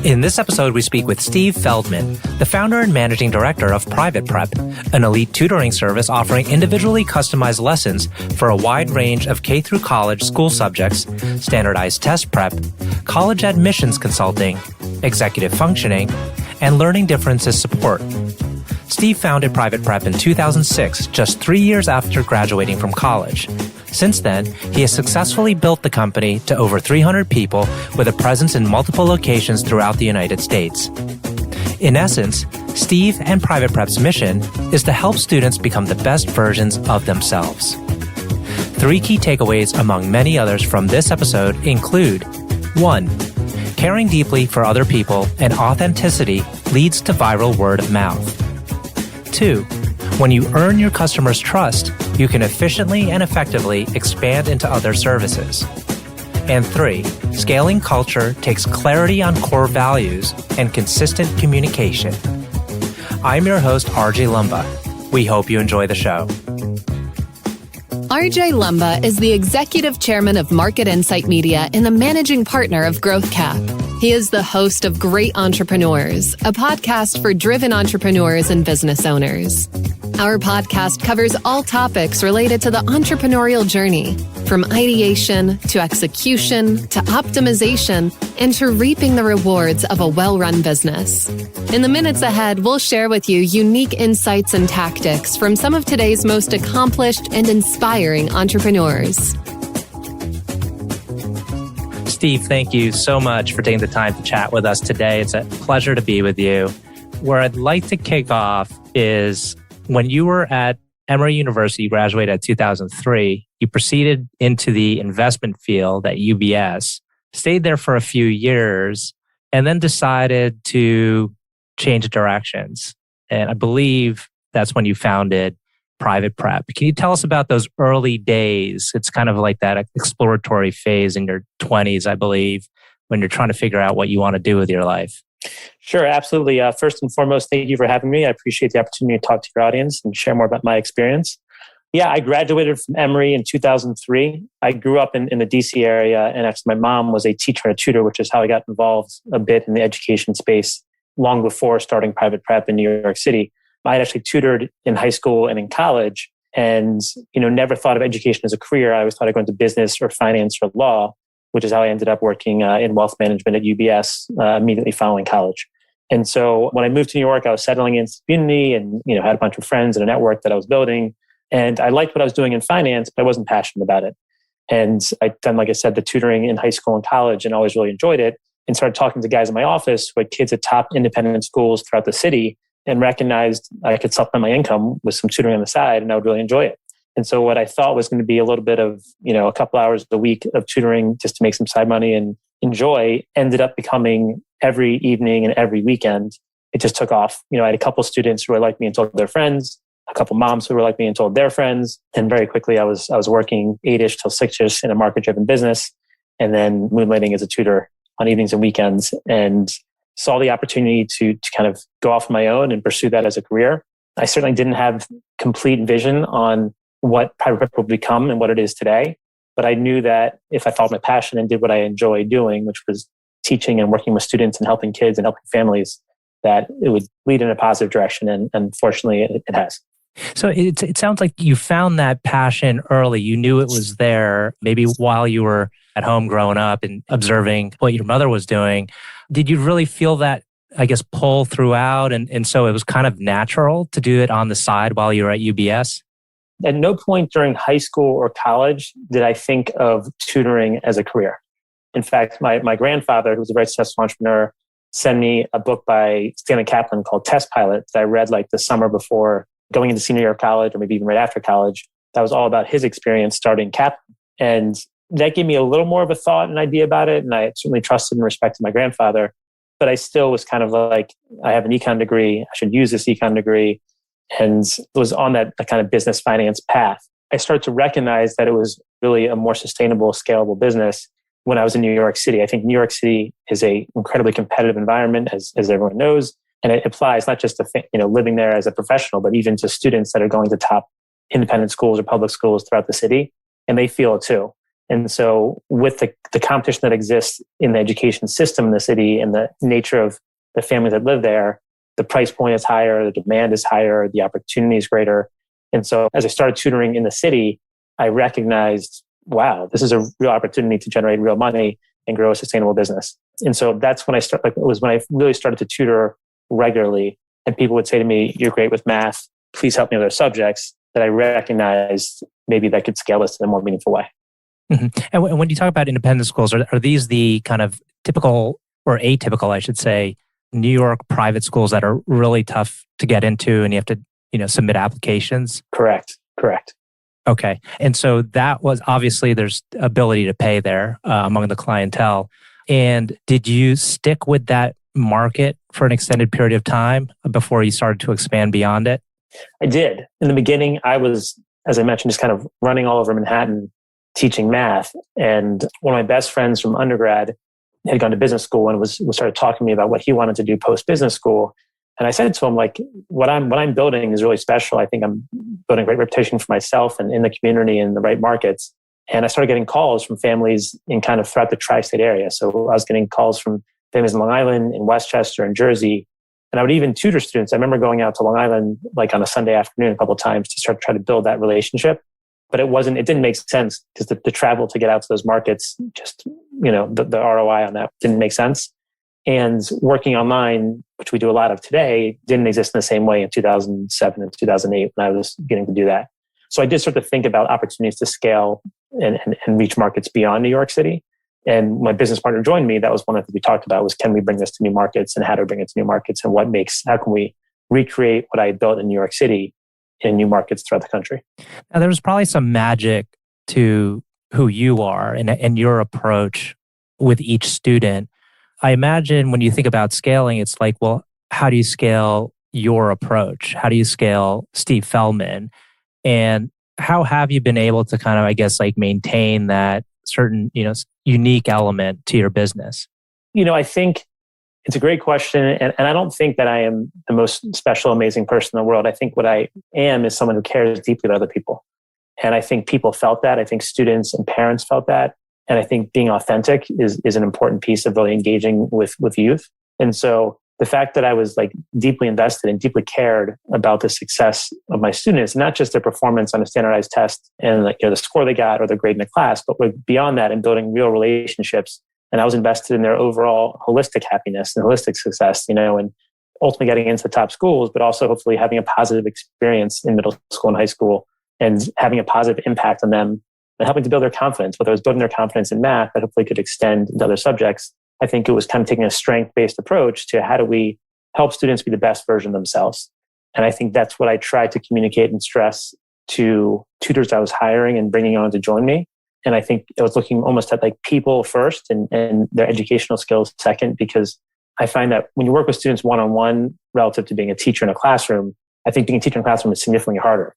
In this episode, we speak with Steve Feldman, the founder and managing director of Private Prep, an elite tutoring service offering individually customized lessons for a wide range of K through college school subjects, standardized test prep, college admissions consulting, executive functioning, and learning differences support. Steve founded Private Prep in 2006, just 3 years after graduating from college. Since then, he has successfully built the company to over 300 people with a presence in multiple locations throughout the United States. In essence, Steve and Private Prep's mission is to help students become the best versions of themselves. 3 key takeaways among many others from this episode include: 1. Caring deeply for other people and authenticity leads to viral word of mouth. 2. When you earn your customers' trust, you can efficiently and effectively expand into other services. And 3, scaling culture takes clarity on core values and consistent communication. I'm your host, RJ Lumba. We hope you enjoy the show. RJ Lumba is the executive chairman of Market Insight Media and the managing partner of Growth Cap. He is the host of Great Entrepreneurs, a podcast for driven entrepreneurs and business owners. Our podcast covers all topics related to the entrepreneurial journey, from ideation to execution to optimization and to reaping the rewards of a well-run business. In the minutes ahead, we'll share with you unique insights and tactics from some of today's most accomplished and inspiring entrepreneurs. Steve, thank you so much for taking the time to chat with us today. It's a pleasure to be with you. Where I'd like to kick off is when you were at Emory University, you graduated in 2003, you proceeded into the investment field at UBS, stayed there for a few years, and then decided to change directions. And I believe that's when you founded Private Prep. Can you tell us about those early days? It's kind of like that exploratory phase in your 20s, I believe, when you're trying to figure out what you want to do with your life. Sure, absolutely. First and foremost, thank you for having me. I appreciate the opportunity to talk to your audience and share more about my experience. Yeah, I graduated from Emory in 2003. I grew up in the DC area, and actually my mom was a teacher and a tutor, which is how I got involved a bit in the education space long before starting Private Prep in New York City. I had actually tutored in high school and in college and never thought of education as a career. I always thought I'd go into business or finance or law, which is how I ended up working in wealth management at UBS immediately following college. And so when I moved to New York, I was settling into the community and had a bunch of friends and a network that I was building. And I liked what I was doing in finance, but I wasn't passionate about it. And I'd done, like I said, the tutoring in high school and college and always really enjoyed it, and started talking to guys in my office who had kids at top independent schools throughout the city, and recognized I could supplement my income with some tutoring on the side and I would really enjoy it. And so what I thought was going to be a little bit of, a couple hours a week of tutoring just to make some side money and enjoy ended up becoming every evening and every weekend. It just took off. I had a couple students who were like me and told their friends, a couple moms who were like me and told their friends. And very quickly I was working 8-ish till 6-ish in a market-driven business, and then moonlighting as a tutor on evenings and weekends, and saw the opportunity to kind of go off on my own and pursue that as a career. I certainly didn't have complete vision on what Private Prep would become and what it is today. But I knew that if I followed my passion and did what I enjoy doing, which was teaching and working with students and helping kids and helping families, that it would lead in a positive direction. And fortunately, it has. So it sounds like you found that passion early. You knew it was there, maybe while you were at home growing up and observing what your mother was doing. Did you really feel that, I guess, pull throughout? And so it was kind of natural to do it on the side while you were at UBS? At no point during high school or college did I think of tutoring as a career. In fact, my grandfather, who was a very successful entrepreneur, sent me a book by Stanley Kaplan called Test Pilot that I read like the summer before going into senior year of college, or maybe even right after college. That was all about his experience starting Kaplan. And that gave me a little more of a thought and idea about it. And I certainly trusted and respected my grandfather. But I still was kind of like, I have an econ degree. I should use this econ degree. And was on that kind of business finance path. I started to recognize that it was really a more sustainable, scalable business when I was in New York City. I think New York City is an incredibly competitive environment, as everyone knows. And it applies not just to living there as a professional, but even to students that are going to top independent schools or public schools throughout the city. And they feel it too. And so with the competition that exists in the education system in the city and the nature of the families that live there, the price point is higher, the demand is higher, the opportunity is greater. And so as I started tutoring in the city, I recognized, wow, this is a real opportunity to generate real money and grow a sustainable business. And so that's when it was when I really started to tutor regularly. And people would say to me, you're great with math, please help me with other subjects, that I recognized maybe that could scale this in a more meaningful way. Mm-hmm. And when you talk about independent schools, are these the kind of typical or atypical, I should say, New York private schools that are really tough to get into and you have to, submit applications? Correct. Okay. And so that was obviously there's ability to pay there among the clientele. And did you stick with that market for an extended period of time before you started to expand beyond it? I did. In the beginning, I was, as I mentioned, just kind of running all over Manhattan teaching math. And one of my best friends from undergrad had gone to business school and was started talking to me about what he wanted to do post business school. And I said to him, like, what I'm building is really special. I think I'm building a great reputation for myself and in the community and the right markets. And I started getting calls from families in kind of throughout the tri-state area. So I was getting calls from families in Long Island, in Westchester, and Jersey. And I would even tutor students. I remember going out to Long Island like on a Sunday afternoon a couple of times to try to build that relationship. But it didn't make sense because the travel to get out to those markets, just, the ROI on that didn't make sense. And working online, which we do a lot of today, didn't exist in the same way in 2007 and 2008 when I was getting to do that. So I did start to think about opportunities to scale and reach markets beyond New York City. And my business partner joined me. That was one of the things we talked about was, can we bring this to new markets and how to bring it to new markets and how can we recreate what I built in New York City in new markets throughout the country? Now, there was probably some magic to who you are and your approach with each student. I imagine when you think about scaling, it's like, well, how do you scale your approach? How do you scale Steve Feldman? And how have you been able to kind of, I guess, like maintain that certain, unique element to your business? I think it's a great question. And I don't think that I am the most special, amazing person in the world. I think what I am is someone who cares deeply about other people. And I think people felt that. I think students and parents felt that. And I think being authentic is an important piece of really engaging with youth. And so the fact that I was like deeply invested and deeply cared about the success of my students, not just their performance on a standardized test and the score they got or their grade in the class, but beyond that and building real relationships. And I was invested in their overall holistic happiness and holistic success, and ultimately getting into the top schools, but also hopefully having a positive experience in middle school and high school and having a positive impact on them and helping to build their confidence, whether it was building their confidence in math that hopefully could extend into other subjects. I think it was kind of taking a strength-based approach to how do we help students be the best version of themselves. And I think that's what I tried to communicate and stress to tutors I was hiring and bringing on to join me. And I think I was looking almost at like people first and their educational skills second, because I find that when you work with students one-on-one relative to being a teacher in a classroom, I think being a teacher in a classroom is significantly harder.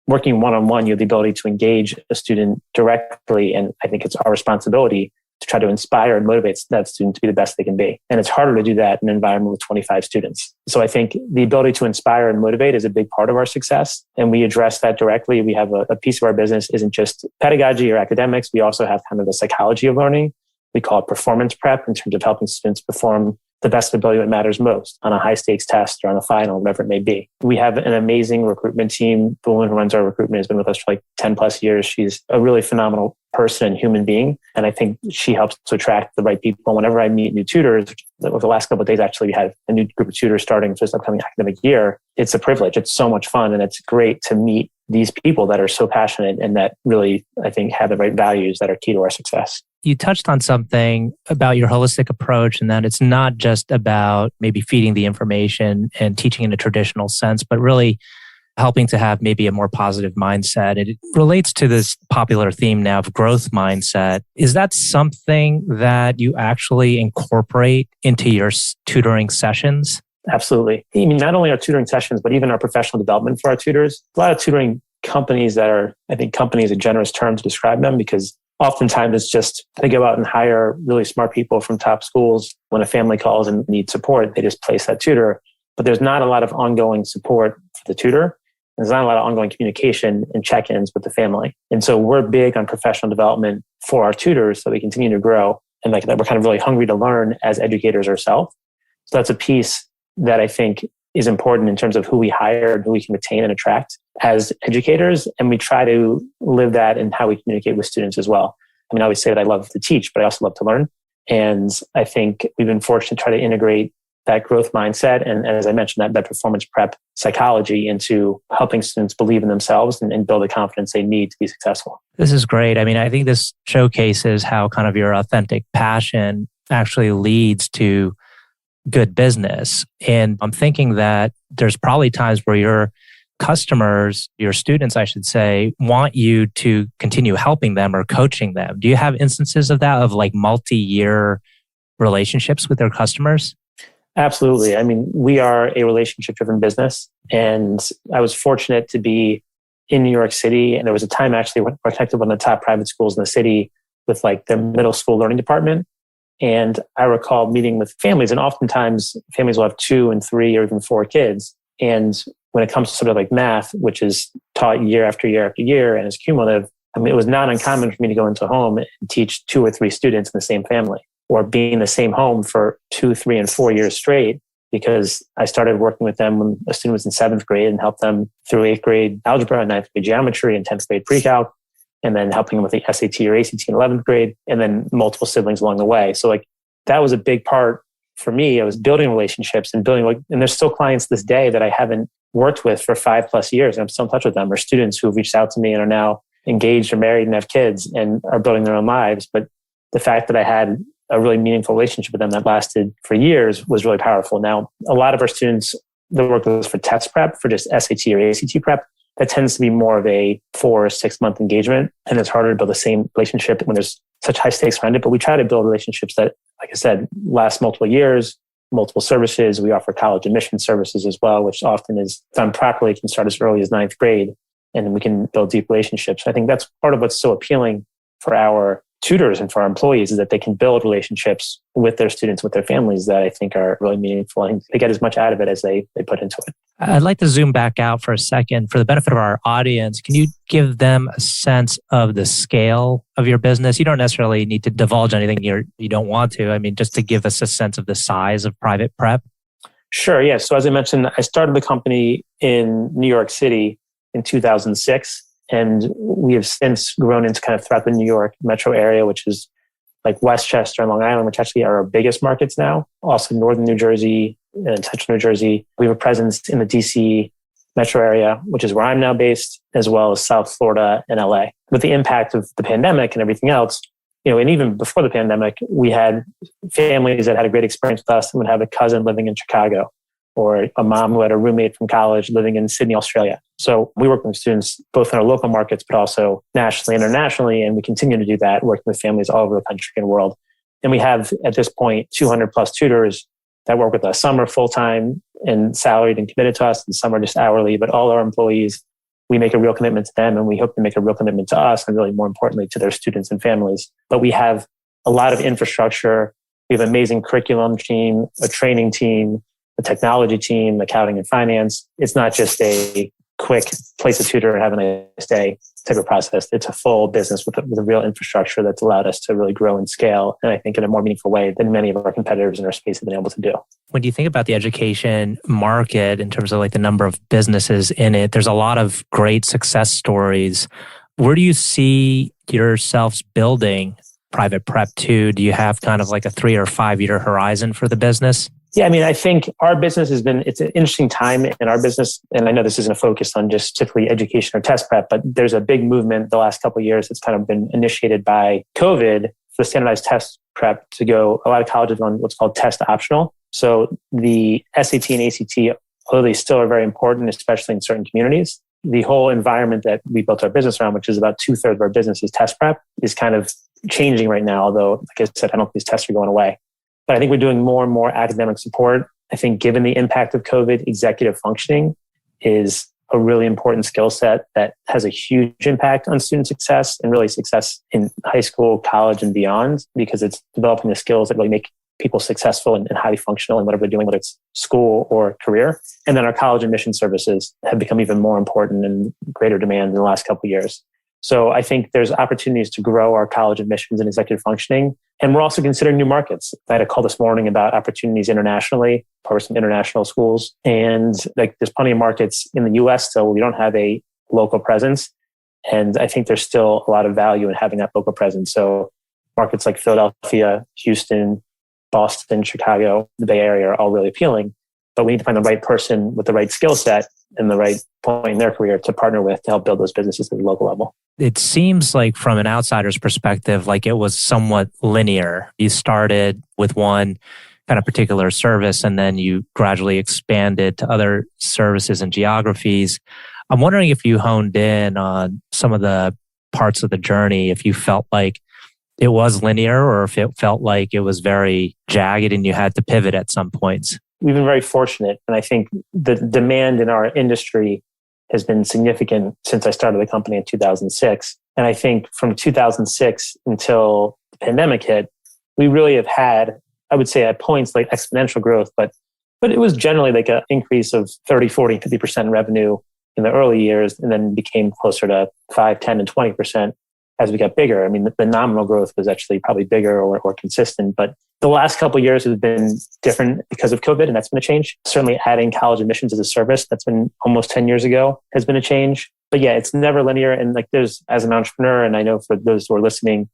Working one-on-one, you have the ability to engage a student directly. And I think it's our responsibility to try to inspire and motivate that student to be the best they can be. And it's harder to do that in an environment with 25 students. So I think the ability to inspire and motivate is a big part of our success. And we address that directly. We have a piece of our business isn't just pedagogy or academics. We also have kind of the psychology of learning. We call it performance prep in terms of helping students perform the best ability that matters most on a high stakes test or on a final, whatever it may be. We have an amazing recruitment team. The woman who runs our recruitment has been with us for like 10 plus years. She's a really phenomenal person and human being. And I think she helps to attract the right people. Whenever I meet new tutors, over the last couple of days, actually, we had a new group of tutors starting for this upcoming academic year. It's a privilege. It's so much fun. And it's great to meet these people that are so passionate and that really, I think, have the right values that are key to our success. You touched on something about your holistic approach and that it's not just about maybe feeding the information and teaching in a traditional sense, but really helping to have maybe a more positive mindset. It relates to this popular theme now of growth mindset. Is that something that you actually incorporate into your tutoring sessions? Absolutely. I mean, not only our tutoring sessions, but even our professional development for our tutors. A lot of tutoring companies that are, I think company is a generous term to describe them, because oftentimes it's just they go out and hire really smart people from top schools. When a family calls and needs support, they just place that tutor. But there's not a lot of ongoing support for the tutor. There's not a lot of ongoing communication and check-ins with the family. And so we're big on professional development for our tutors so we continue to grow. And like that, we're kind of really hungry to learn as educators ourselves. So that's a piece that I think is important in terms of who we hire and who we can retain and attract as educators. And we try to live that in how we communicate with students as well. I mean, I always say that I love to teach, but I also love to learn. And I think we've been fortunate to try to integrate that growth mindset and as I mentioned, that performance prep psychology into helping students believe in themselves and build the confidence they need to be successful. This is great. I mean, I think this showcases how kind of your authentic passion actually leads to good business. And I'm thinking that there's probably times where your customers, your students, I should say, want you to continue helping them or coaching them. Do you have instances of that, of like multi-year relationships with their customers? Absolutely. I mean, we are a relationship-driven business, and I was fortunate to be in New York City. And there was a time actually when I connected with one of the top private schools in the city with like their middle school learning department. And I recall meeting with families, and oftentimes families will have 2 and 3 or even 4 kids. And when it comes to something like math, which is taught year after year after year and is cumulative, I mean, it was not uncommon for me to go into a home and teach 2 or 3 students in the same family, or be in the same home for 2, 3, and 4 years straight, because I started working with them when a student was in 7th grade and helped them through 8th grade algebra, 9th grade geometry, and 10th grade pre-calc, and then helping them with the SAT or ACT in 11th grade, and then multiple siblings along the way. So like that was a big part for me. I was building relationships and and there's still clients this day that I haven't worked with for 5+ years, and I'm still in touch with them, or students who have reached out to me and are now engaged or married and have kids and are building their own lives. But the fact that I had a really meaningful relationship with them that lasted for years was really powerful. Now, a lot of our students that work with us for test prep, for just SAT or ACT prep, that tends to be more of a 4 or 6 month engagement. And it's harder to build the same relationship when there's such high stakes around it. But we try to build relationships that, like I said, last multiple years, multiple services. We offer college admission services as well, which often is done properly, can start as early as 9th grade. And then we can build deep relationships. I think that's part of what's so appealing for our tutors and for our employees, is that they can build relationships with their students, with their families, that I think are really meaningful. And they get as much out of it as they put into it. I'd like to zoom back out for a second for the benefit of our audience. Can you give them a sense of the scale of your business? You don't necessarily need to divulge anything you don't want to. I mean, just to give us a sense of the size of private prep. Sure. Yeah. So as I mentioned, I started the company in New York City in 2006. And we have since grown into kind of throughout the New York metro area, which is like Westchester and Long Island, which actually are our biggest markets now. Also Northern New Jersey and Central New Jersey. We have a presence in the DC metro area, which is where I'm now based, as well as South Florida and LA. With the impact of the pandemic and everything else, and even before the pandemic, we had families that had a great experience with us and would have a cousin living in Chicago, or a mom who had a roommate from college living in Sydney, Australia. So we work with students both in our local markets, but also nationally and internationally. And we continue to do that, working with families all over the country and world. And we have, at this point, 200 plus tutors that work with us. Some are full-time and salaried and committed to us, and some are just hourly. But all our employees, we make a real commitment to them, and we hope to make a real commitment to us, and really more importantly, to their students and families. But we have a lot of infrastructure. We have an amazing curriculum team, a training team, a technology team, accounting and finance. It's not just a quick place a tutor and have a nice day type of process. It's a full business with a real infrastructure that's allowed us to really grow and scale. And I think in a more meaningful way than many of our competitors in our space have been able to do. When you think about the education market in terms of like the number of businesses in it, there's a lot of great success stories. Where do you see yourselves building private prep to? Do you have kind of like a 3 or 5 year horizon for the business? Yeah, I mean, I think our business it's an interesting time in our business. And I know this isn't a focus on just typically education or test prep, but there's a big movement the last couple of years that's kind of been initiated by COVID for standardized test prep to go. A lot of colleges on what's called test optional. So the SAT and ACT, although they still are very important, especially in certain communities, the whole environment that we built our business around, which is about 2/3 of our business is test prep, is kind of changing right now. Although, like I said, I don't think these tests are going away. But I think we're doing more and more academic support. I think given the impact of COVID, executive functioning is a really important skill set that has a huge impact on student success and really success in high school, college, and beyond, because it's developing the skills that really make people successful and highly functional in whatever they're doing, whether it's school or career. And then our college admission services have become even more important and greater demand in the last couple of years. So I think there's opportunities to grow our college admissions and executive functioning. And we're also considering new markets. I had a call this morning about opportunities internationally for some international schools. And there's plenty of markets in the US, so we don't have a local presence. And I think there's still a lot of value in having that local presence. So markets like Philadelphia, Houston, Boston, Chicago, the Bay Area are all really appealing. But we need to find the right person with the right skill set and the right point in their career to partner with to help build those businesses at the local level. It seems like from an outsider's perspective, like it was somewhat linear. You started with one kind of particular service and then you gradually expanded to other services and geographies. I'm wondering if you honed in on some of the parts of the journey, if you felt like it was linear or if it felt like it was very jagged and you had to pivot at some points. We've been very fortunate. And I think the demand in our industry has been significant since I started the company in 2006. And I think from 2006 until the pandemic hit, we really have had, I would say at points like exponential growth, but it was generally like an increase of 30, 40, 50% revenue in the early years and then became closer to 5, 10, and 20% as we got bigger. I mean, the nominal growth was actually probably bigger or consistent, but the last couple of years have been different because of COVID, and that's been a change. Certainly adding college admissions as a service, that's been almost 10 years ago, has been a change. But yeah, it's never linear. And there's, as an entrepreneur, and I know for those who are listening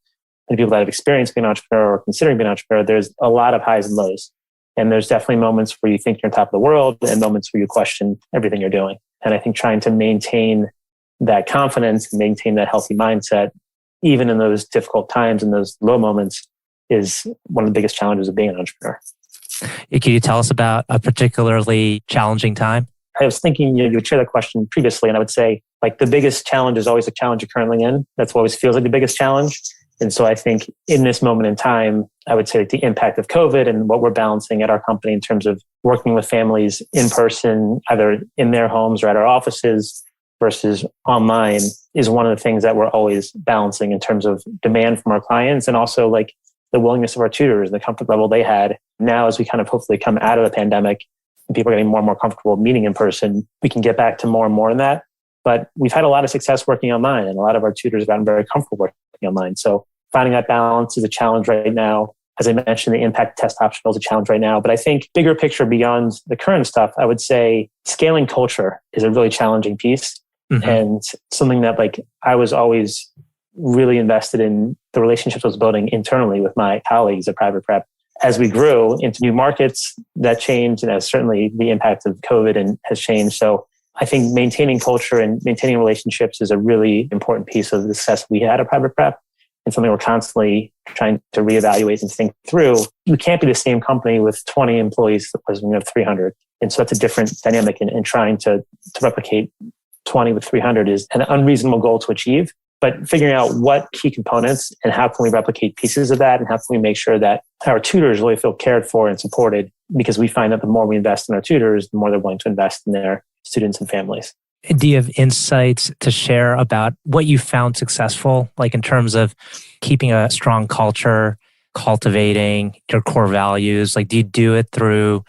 and people that have experienced being an entrepreneur or considering being an entrepreneur, there's a lot of highs and lows. And there's definitely moments where you think you're on top of the world and moments where you question everything you're doing. And I think trying to maintain that confidence, maintain that healthy mindset, even in those difficult times and those low moments, is one of the biggest challenges of being an entrepreneur. Can you tell us about a particularly challenging time? I was thinking you would share that question previously, and I would say the biggest challenge is always the challenge you're currently in. That's what always feels like the biggest challenge. And so I think in this moment in time, I would say the impact of COVID and what we're balancing at our company in terms of working with families in person, either in their homes or at our offices versus online, is one of the things that we're always balancing in terms of demand from our clients and also the willingness of our tutors, the comfort level they had. Now, as we kind of hopefully come out of the pandemic and people are getting more and more comfortable meeting in person, we can get back to more and more in that. But we've had a lot of success working online, and a lot of our tutors have gotten very comfortable working online. So finding that balance is a challenge right now. As I mentioned, the impact test optional is a challenge right now. But I think bigger picture beyond the current stuff, I would say scaling culture is a really challenging piece. Mm-hmm. And something that I was always really invested in the relationships I was building internally with my colleagues at Private Prep. As we grew into new markets, that changed, and as certainly the impact of COVID and has changed. So I think maintaining culture and maintaining relationships is a really important piece of the success we had at Private Prep and something we're constantly trying to reevaluate and think through. We can't be the same company with 20 employees as we have 300. And so that's a different dynamic, and trying to replicate 20 with 300 is an unreasonable goal to achieve. But figuring out what key components and how can we replicate pieces of that and how can we make sure that our tutors really feel cared for and supported, because we find that the more we invest in our tutors, the more they're willing to invest in their students and families. Do you have insights to share about what you found successful, in terms of keeping a strong culture, cultivating your core values? Do you do it through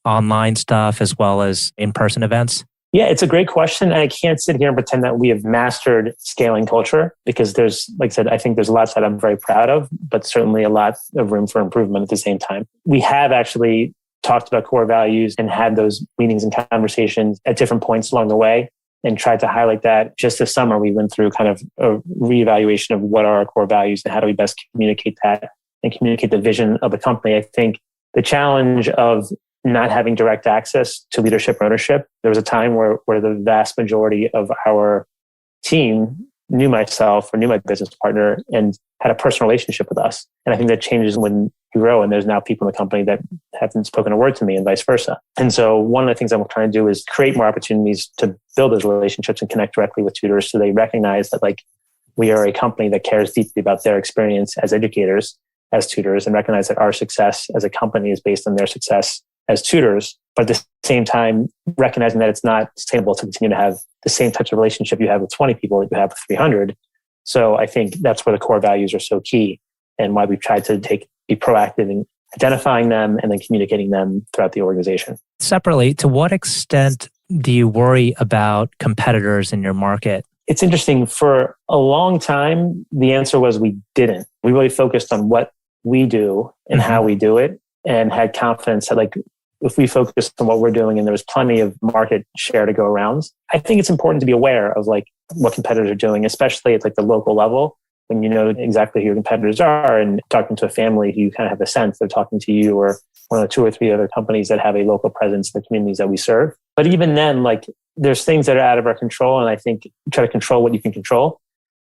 online stuff as well as in-person events? Yeah, it's a great question. And I can't sit here and pretend that we have mastered scaling culture, because there's, like I said, I think there's lots that I'm very proud of, but certainly a lot of room for improvement at the same time. We have actually talked about core values and had those meetings and conversations at different points along the way and tried to highlight that. Just this summer, we went through kind of a reevaluation of what are our core values and how do we best communicate that and communicate the vision of the company. I think the challenge of not having direct access to leadership or ownership. There was a time where the vast majority of our team knew myself or knew my business partner and had a personal relationship with us. And I think that changes when you grow and there's now people in the company that haven't spoken a word to me and vice versa. And so one of the things I'm trying to do is create more opportunities to build those relationships and connect directly with tutors so they recognize that we are a company that cares deeply about their experience as educators, as tutors, and recognize that our success as a company is based on their success as tutors, but at the same time, recognizing that it's not sustainable to continue to have the same types of relationship you have with 20 people that you have with 300. So I think that's where the core values are so key and why we've tried to be proactive in identifying them and then communicating them throughout the organization. Separately, to what extent do you worry about competitors in your market? It's interesting. For a long time, the answer was we didn't. We really focused on what we do and how we do it, and had confidence that like if we focused on what we're doing and there was plenty of market share to go around. I think it's important to be aware of like what competitors are doing, especially at like the local level, when you know exactly who your competitors are, and talking to a family who you kind of have a sense they're talking to you or one of the 2 or 3 other companies that have a local presence in the communities that we serve. But even then, like there's things that are out of our control. And I think try to control what you can control.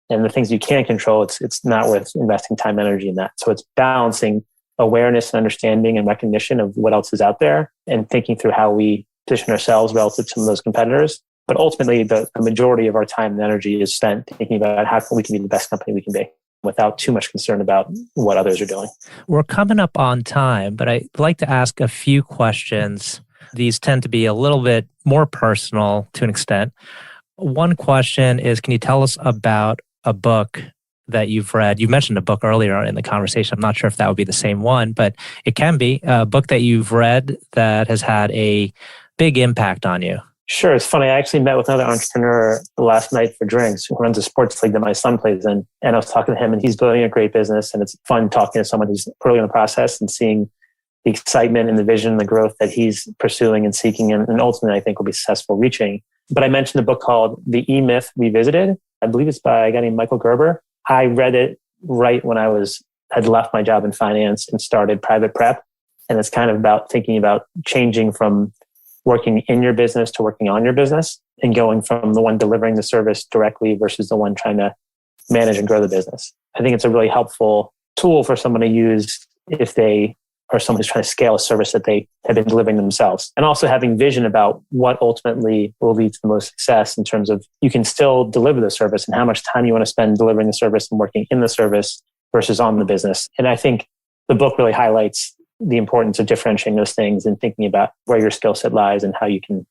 And the things you can't control, it's not worth investing time and energy in that. So it's balancing awareness and understanding and recognition of what else is out there and thinking through how we position ourselves relative to some of those competitors. But ultimately, the majority of our time and energy is spent thinking about how we can be the best company we can be without too much concern about what others are doing. We're coming up on time, but I'd like to ask a few questions. These tend to be a little bit more personal to an extent. One question is, can you tell us about a book that you've read? You mentioned a book earlier in the conversation. I'm not sure if that would be the same one, but it can be a book that you've read that has had a big impact on you. Sure. It's funny. I actually met with another entrepreneur last night for drinks who runs a sports league that my son plays in. And I was talking to him, and he's building a great business. And it's fun talking to someone who's early in the process and seeing the excitement and the vision and the growth that he's pursuing and seeking. And ultimately, I think will be successful reaching. But I mentioned a book called The E-Myth Revisited. I believe it's by a guy named Michael Gerber. I read it right when I had left my job in finance and started private prep. And it's kind of about thinking about changing from working in your business to working on your business, and going from the one delivering the service directly versus the one trying to manage and grow the business. I think it's a really helpful tool for someone to use if they are someone who's trying to scale a service that they have been delivering themselves. And also having vision about what ultimately will lead to the most success in terms of you can still deliver the service and how much time you want to spend delivering the service and working in the service versus on the business. And I think the book really highlights the importance of differentiating those things and thinking about where your skill set lies and how you can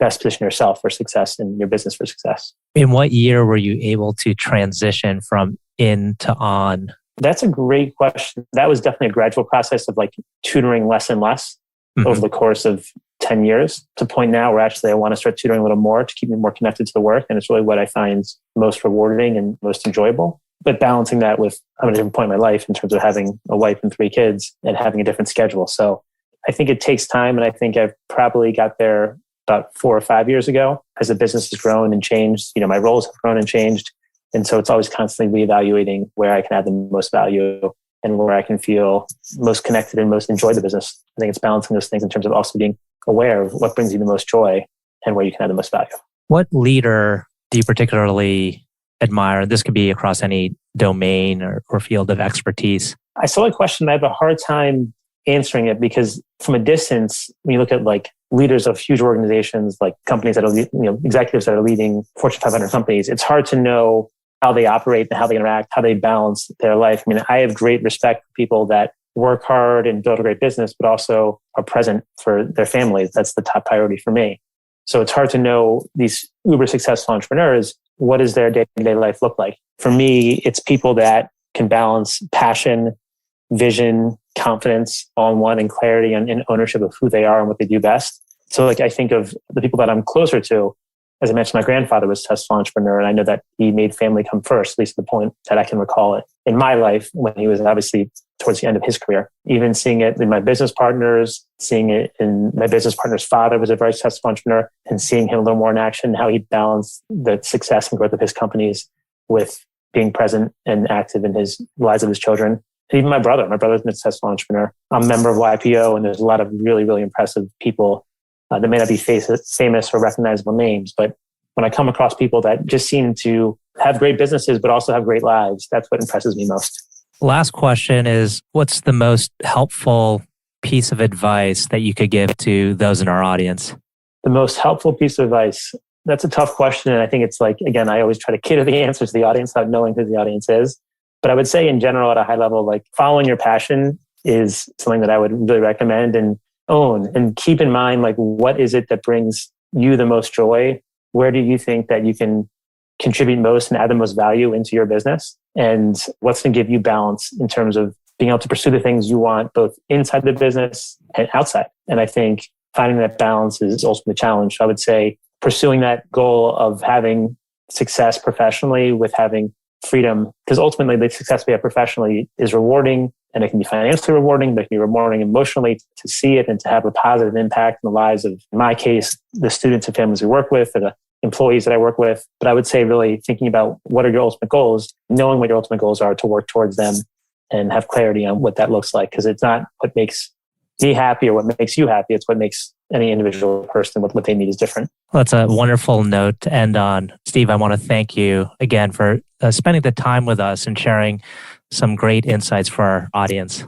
best position yourself for success and your business for success. In what year were you able to transition from in to on? That's a great question. That was definitely a gradual process of like tutoring less and less over the course of 10 years to the point now where actually I want to start tutoring a little more to keep me more connected to the work. And it's really what I find most rewarding and most enjoyable. But balancing that with, I'm at a different point in my life in terms of having a wife and 3 kids and having a different schedule. So I think it takes time. And I think I've probably got there about 4 or 5 years ago as the business has grown and changed. My roles have grown and changed. And so it's always constantly reevaluating where I can add the most value and where I can feel most connected and most enjoy the business. I think it's balancing those things in terms of also being aware of what brings you the most joy and where you can add the most value. What leader do you particularly admire? This could be across any domain or field of expertise. I saw a question. I have a hard time answering it because from a distance, when you look at like leaders of huge organizations, like companies that are, executives that are leading Fortune 500 companies, it's hard to know how they operate and how they interact, how they balance their life. I mean, I have great respect for people that work hard and build a great business, but also are present for their families. That's the top priority for me. So it's hard to know these uber successful entrepreneurs, what does their day-to-day life look like? For me, it's people that can balance passion, vision, confidence all in one, and clarity and ownership of who they are and what they do best. So like I think of the people that I'm closer to. As I mentioned, my grandfather was a successful entrepreneur, and I know that he made family come first, at least to the point that I can recall it in my life when he was obviously towards the end of his career. Even seeing it in my business partners, seeing it in my business partner's father was a very successful entrepreneur, and seeing him a little more in action, how he balanced the success and growth of his companies with being present and active in his lives of his children. And even my brother's been a successful entrepreneur. I'm a member of YPO, and there's a lot of really, really impressive people that may not be famous or recognizable names, but when I come across people that just seem to have great businesses, but also have great lives, that's what impresses me most. Last question is, what's the most helpful piece of advice that you could give to those in our audience? The most helpful piece of advice, that's a tough question. And I think it's like, again, I always try to cater the answer to the audience without knowing who the audience is. But I would say in general, at a high level, like following your passion is something that I would really recommend and own, and keep in mind, like, what is it that brings you the most joy? Where do you think that you can contribute most and add the most value into your business? And what's going to give you balance in terms of being able to pursue the things you want, both inside the business and outside. And I think finding that balance is ultimately the challenge. So I would say pursuing that goal of having success professionally with having freedom, because ultimately the success we have professionally is rewarding, and it can be financially rewarding, but it can be rewarding emotionally to see it and to have a positive impact in the lives of, in my case, the students and families we work with, or the employees that I work with. But I would say really thinking about what are your ultimate goals, knowing what your ultimate goals are to work towards them and have clarity on what that looks like. Because it's not what makes me happy or what makes you happy. It's what makes any individual person, what they need is different. Well, that's a wonderful note to end on. Steve, I want to thank you again for spending the time with us and sharing some great insights for our audience.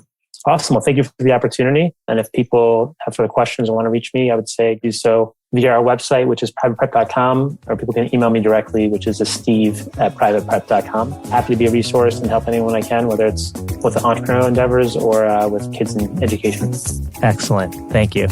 Awesome. Well, thank you for the opportunity. And if people have further questions or want to reach me, I would say do so via our website, which is privateprep.com, or people can email me directly, which is steve@privateprep.com. Happy to be a resource and help anyone I can, whether it's with entrepreneurial endeavors or with kids in education. Excellent. Thank you.